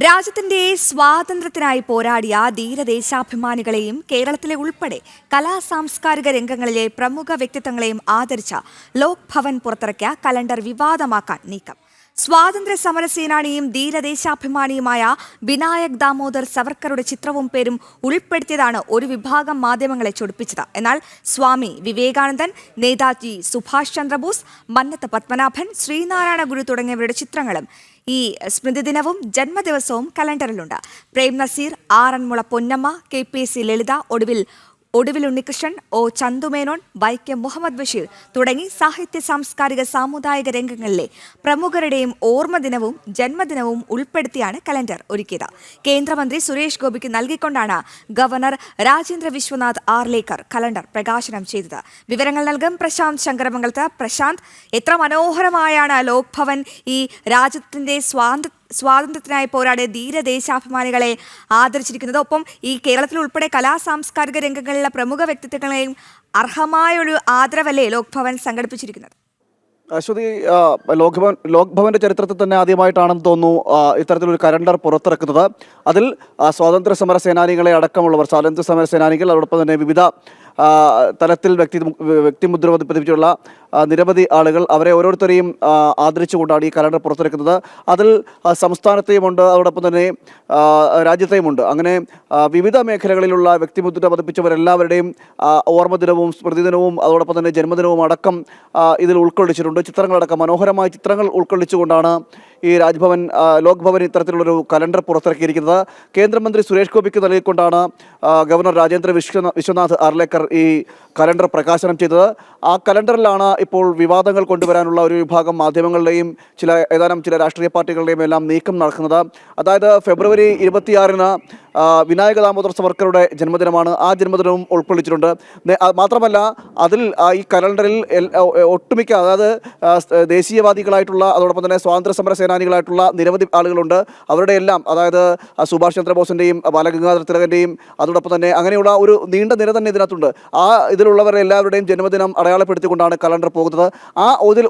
രാജ്യത്തിന്റെ സ്വാതന്ത്ര്യത്തിനായി പോരാടിയ ധീരദേശാഭിമാനികളെയും കേരളത്തിലെ ഉൾപ്പെടെ കലാസാംസ്കാരിക രംഗങ്ങളിലെ പ്രമുഖ വ്യക്തിത്വങ്ങളെയും ആദരിച്ച ലോക് ഭവൻ പുറത്തിറക്കിയ കലണ്ടർ വിവാദമാക്കാൻ നീക്കം. സ്വാതന്ത്ര്യ സമരസേനാനിയും ധീരദേശാഭിമാനിയുമായ വിനായക് ദാമോദർ സവർക്കറുടെ ചിത്രവും പേരും ഉൾപ്പെടുത്തിയതാണ് ഒരു വിഭാഗം മാധ്യമങ്ങളെ ചൊടിപ്പിച്ചത്. എന്നാൽ സ്വാമി വിവേകാനന്ദൻ, നേതാജി സുഭാഷ് ചന്ദ്രബോസ്, മന്നത്ത് പത്മനാഭൻ, ശ്രീനാരായണ ഗുരു തുടങ്ങിയവരുടെ ചിത്രങ്ങളും ഈ സ്മൃതിദിനവും ജന്മദിവസവും കലണ്ടറിലുണ്ട്. പ്രേം നസീർ, ആറന്മുള പൊന്നമ്മ, KPC ലളിത, ഒടുവിൽ ഉണ്ണികൃഷ്ണൻ, ചന്തുമേനോൻ, വൈക്കം മുഹമ്മദ് ബഷീർ തുടങ്ങി സാഹിത്യ സാംസ്കാരിക സാമുദായിക രംഗങ്ങളിലെ പ്രമുഖരുടെയും ഓർമ്മദിനവും ജന്മദിനവും ഉൾപ്പെടുത്തിയാണ് കലണ്ടർ ഒരുക്കിയത്. കേന്ദ്രമന്ത്രി സുരേഷ് ഗോപിക്ക് നൽകിക്കൊണ്ടാണ് ഗവർണർ രാജേന്ദ്ര വിശ്വനാഥ് ആർലേക്കർ കലണ്ടർ പ്രകാശനം ചെയ്തത്. വിവരങ്ങൾ നൽകും പ്രശാന്ത് ശങ്കരമംഗലത്ത്. പ്രശാന്ത്, എത്ര മനോഹരമായാണ് ലോക് ഭവൻ ഈ രാജ്യത്തിന്റെ സ്വാതന്ത്ര്യത്തിനായി പോരാടിയ ധീരദേശാഭിമാനികളെ ആദരിച്ചിരിക്കുന്നത്. ഒപ്പം ഈ കേരളത്തിൽ ഉൾപ്പെടെ കലാസാംസ്കാരിക രംഗങ്ങളിലെ പ്രമുഖ വ്യക്തിത്വങ്ങളെയും അർഹമായൊരു ആദരവല്ലേ ലോക് ഭവൻ സംഘടിപ്പിച്ചിരിക്കുന്നത്? അശ്വതി, ലോക് ഭവന്റെ ചരിത്രത്തിൽ തന്നെ ആദ്യമായിട്ടാണെന്ന് തോന്നുന്നു ഇത്തരത്തിലൊരു കലണ്ടർ പുറത്തിറക്കുന്നത്. അതിൽ സ്വാതന്ത്ര്യ സമര സേനാനികളെ അടക്കമുള്ളവർ, സ്വാതന്ത്ര്യ സമര സേനാനികൾ, അതോടൊപ്പം തന്നെ വിവിധ തലത്തിൽ വ്യക്തിമുദ്ര പതിപ്പിച്ചുള്ള നിരവധി ആളുകൾ, അവരെ ഓരോരുത്തരെയും ആദരിച്ചുകൊണ്ടാണ് ഈ കലണ്ടർ പുറത്തിറക്കുന്നത്. അതിൽ സംസ്ഥാനത്തെയുമുണ്ട്, അതോടൊപ്പം തന്നെ രാജ്യത്തെയുമുണ്ട്. അങ്ങനെ വിവിധ മേഖലകളിലുള്ള വ്യക്തിമുദ്ര പതിപ്പിച്ചവരെല്ലാവരുടെയും ഓർമ്മദിനവും സ്മൃതിദിനവും അതോടൊപ്പം തന്നെ ജന്മദിനവും അടക്കം ഇതിൽ ഉൾക്കൊള്ളിച്ചിട്ടുണ്ട്. ചിത്രങ്ങളടക്കം മനോഹരമായ ചിത്രങ്ങൾ ഉൾക്കൊള്ളിച്ചുകൊണ്ടാണ് ഈ ലോക് ഭവൻ ഇത്തരത്തിലുള്ളൊരു കലണ്ടർ പുറത്തിറക്കിയിരിക്കുന്നത്. കേന്ദ്രമന്ത്രി സുരേഷ് ഗോപിക്ക് നൽകിക്കൊണ്ടാണ് ഗവർണർ രാജേന്ദ്ര വിശ്വനാഥ് ആർലേക്കർ ഈ കലണ്ടർ പ്രകാശനം ചെയ്തത്. ആ കലണ്ടറിലാണ് ഇപ്പോൾ വിവാദങ്ങൾ കൊണ്ടുവരാനുള്ള ഒരു വിഭാഗം മാധ്യമങ്ങളുടെയും ഏതാനും ചില രാഷ്ട്രീയ പാർട്ടികളുടെയും എല്ലാം നീക്കം നടക്കുന്നത്. അതായത് ഫെബ്രുവരി 26-ന് വിനായക ദാമോദർ സവർക്കറുടെ ജന്മദിനമാണ്. ആ ജന്മദിനവും ഉൾക്കൊള്ളിച്ചിട്ടുണ്ട്. മാത്രമല്ല, അതിൽ ഈ കലണ്ടറിൽ ഒട്ടുമിക്ക, അതായത് ദേശീയവാദികളായിട്ടുള്ള അതോടൊപ്പം തന്നെ സ്വാതന്ത്ര്യ സമര സേനാനികളായിട്ടുള്ള നിരവധി ആളുകളുണ്ട്. അവരുടെ എല്ലാം, അതായത് സുഭാഷ് ചന്ദ്രബോസിൻ്റെയും ബാലഗംഗാധര തിലകൻ്റെയും അതോടൊപ്പം തന്നെ അങ്ങനെയുള്ള ഒരു നീണ്ട നിര തന്നെ ഇതിനകത്തുണ്ട്. ഇതിലുള്ളവരെ എല്ലാവരുടെയും ജന്മദിനം അടയാളപ്പെടുത്തിക്കൊണ്ടാണ് കലണ്ടർ പോകുന്നത്.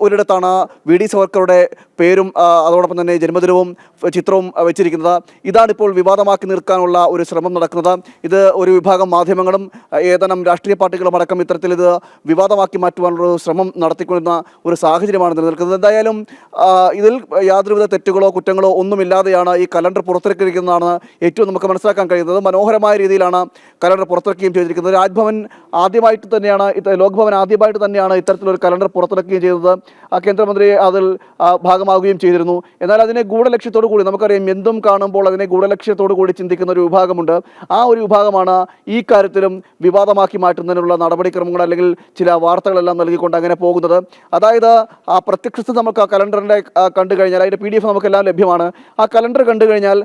ഒരിടത്താണ് VD സവർക്കറുടെ പേരും അതോടൊപ്പം തന്നെ ജന്മദിനവും ചിത്രവും വെച്ചിരിക്കുന്നത്. ഇതാണിപ്പോൾ വിവാദമാക്കി നിൽക്കാനുള്ള ഒരു ശ്രമം നടക്കുന്നത്. ഇത് ഒരു വിഭാഗം മാധ്യമങ്ങളും ഏതാനും രാഷ്ട്രീയ പാർട്ടികളും അടക്കം ഇത്തരത്തിൽ ഇത് വിവാദമാക്കി മാറ്റുവാനുള്ള ശ്രമം നടത്തിക്കൊണ്ടിരുന്ന ഒരു സാഹചര്യമാണ് നിലനിൽക്കുന്നത്. എന്തായാലും ഇതിൽ യാതൊരുവിധ തെറ്റുകളോ കുറ്റങ്ങളോ ഒന്നുമില്ലാതെയാണ് ഈ കലണ്ടർ പുറത്തിറക്കിയിരിക്കുന്നതാണ് ഏറ്റവും നമുക്ക് മനസ്സിലാക്കാൻ കഴിയുന്നത്. മനോഹരമായ രീതിയിലാണ് കലണ്ടർ പുറത്തിറക്കുകയും ചെയ്തിരിക്കുന്നത്. ലോക് ഭവൻ ആദ്യമായിട്ട് തന്നെയാണ് ഇത്തരത്തിലൊരു കലണ്ടർ പുറത്തിറക്കുകയും ചെയ്തത്. കേന്ദ്രമന്ത്രി അതിൽ ഭാഗമാവുകയും ചെയ്തിരുന്നു. എന്നാൽ അതിനെ ഗൂഢലക്ഷ്യത്തോടു കൂടി, നമുക്കറിയാം, എന്തും കാണുമ്പോൾ അതിനെ ഗൂഢലക്ഷ്യത്തോടു കൂടി ചിന്തിക്കുന്ന ഒരു വിഭാഗമുണ്ട്. ആ ഒരു വിഭാഗമാണ് ഈ കാര്യത്തിലും വിവാദമാക്കി മാറ്റുന്നതിനുള്ള നടപടിക്രമങ്ങൾ അല്ലെങ്കിൽ ചില വാർത്തകളെല്ലാം നൽകിക്കൊണ്ട് അങ്ങനെ പോകുന്നത്. അതായത് ആ പ്രത്യക്ഷത്തിൽ നമുക്ക് ആ കലണ്ടറിന്റെ കണ്ടു കഴിഞ്ഞാൽ അതിന്റെ PDF നമുക്കെല്ലാം ലഭ്യമാണ്. ആ കലണ്ടർ കണ്ടു കഴിഞ്ഞാൽ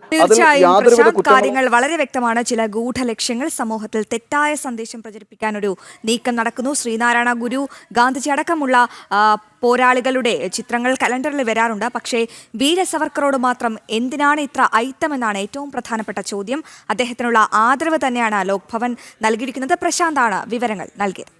കാര്യങ്ങൾ വളരെ വ്യക്തമാണ്. ചില ഗൂഢലക്ഷ്യങ്ങൾ, സമൂഹത്തിൽ തെറ്റായ സന്ദേശം പ്രചരിപ്പിക്കാൻ ഒരു നീക്കം നടക്കുന്നു. ശ്രീനാരായണ ഗുരു, ഗാന്ധിജി അടക്കമുള്ള പോരാളികളുടെ ചിത്രങ്ങൾ കലണ്ടറിൽ വരാറുണ്ട്. പക്ഷേ വീര സവർക്കറോട് മാത്രം എന്തിനാണ് ഇത്ര ഐത്തമെന്നാണ് ഏറ്റവും പ്രധാനപ്പെട്ട ചോദ്യം. അദ്ദേഹത്തിനുള്ള ആദരവ് തന്നെയാണ് ലോക് ഭവൻ നൽകിയിരിക്കുന്നത്. പ്രശാന്താണ് വിവരങ്ങൾ നൽകിയത്.